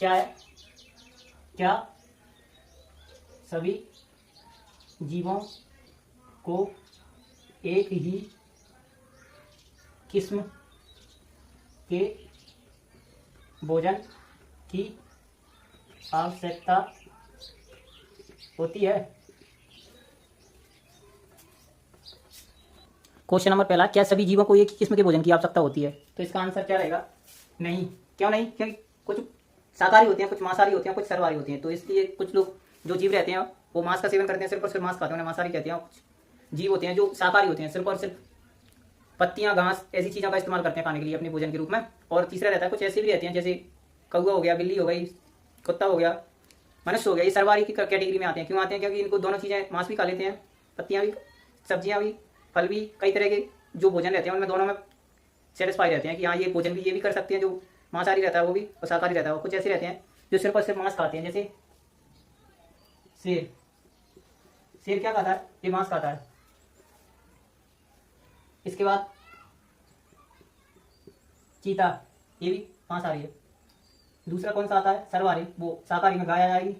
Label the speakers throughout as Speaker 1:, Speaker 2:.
Speaker 1: क्या है? क्या सभी जीवों को एक ही किस्म के भोजन की आवश्यकता होती है? क्वेश्चन नंबर पहला, क्या सभी जीवों को एक ही किस्म के भोजन की आवश्यकता होती है? तो इसका आंसर क्या रहेगा? नहीं। क्यों नहीं? क्योंकि कुछ शाकाहारी होते हैं, कुछ मांसाहारी होते हैं, कुछ सर्वाहारी होते हैं। तो इसलिए कुछ लोग जो जीव रहते हैं वो मांस का सेवन करते हैं, सिर्फ और सिर्फ मांस खाते हैं, उन्हें मांसाहारी कहते हैं। कुछ जीव होते हैं जो शाकाहारी होते हैं, सिर्फ और सिर्फ पत्तियां, घास, ऐसी चीज़ों का इस्तेमाल करते हैं खाने के लिए अपने भोजन के रूप में। और तीसरा रहता है, कुछ ऐसे भी रहते हैं जैसे कौवा हो गया, बिल्ली हो गई, कुत्ता हो गया, मनुष्य हो गया, ये सर्वाहारी की कैटेगरी में आते हैं। क्यों आते हैं? क्योंकि इनको दोनों चीज़ें, मांस भी खा लेते हैं, पत्तियां भी, सब्जियां भी, फल भी, कई तरह के जो भोजन रहते हैं उनमें दोनों में सेटिस्फाई रहते हैं कि हाँ ये भोजन भी, ये भी कर सकते हैं। जो मांसाहारी रहता है वो भी, और शाकाहारी रहता है वो। कुछ ऐसे रहते हैं जो सिर्फ और सिर्फ मांस खाते हैं, जैसे शेर। शेर क्या खाता है? ये मांस खाता है। इसके बाद चीता, ये भी मांसाहारी है। दूसरा कौन सा आता है? सर्वाहारी, वो शाकाहारी में गाय आ जाएगी।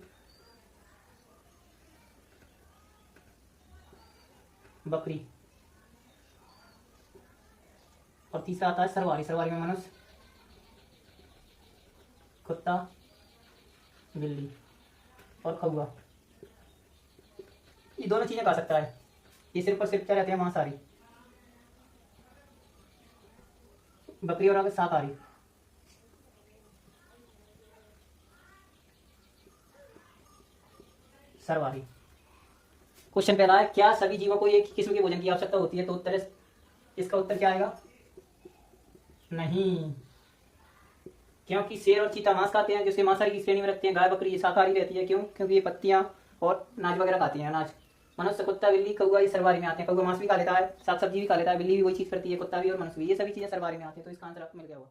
Speaker 1: बकरी। और तीसरा आता है सर्वाहारी, सर्वाहारी में मनुष्य, कुत्ता, बिल्ली और कौवा। ये दोनों चीजें खा सकता है। ये सिर्फ और सिर्फ क्या रहते हैं? मांसाहारी। बकरी और आगे शाकाहारी। सर्वाहारी। क्वेश्चन पहला है, क्या सभी जीवों को एक ही किस्म के भोजन की आवश्यकता होती है? तो उत्तर है, इसका उत्तर क्या आएगा? नहीं। क्योंकि शेर और चीता मांस खाते हैं, जिसे मांसाहारी की श्रेणी में रखते हैं। गाय, बकरी ये शाकाहारी रहती है। क्यों? क्योंकि ये पत्तियां और अनाज वगैरह खाती हैं, अनाज। मनुष्य, कुत्ता, बिल्ली, कौवा ये सर्वाहारी में आते हैं। कौवा मांस भी खा लेता है, साग सब्जी भी खा लेता है, बिल्ली भी वही चीज करती है, कुत्ता भी और मनुष्य भी, ये सभी चीजें सर्वाहारी में आती है। तो इसका आंसर आपको मिल गया होगा।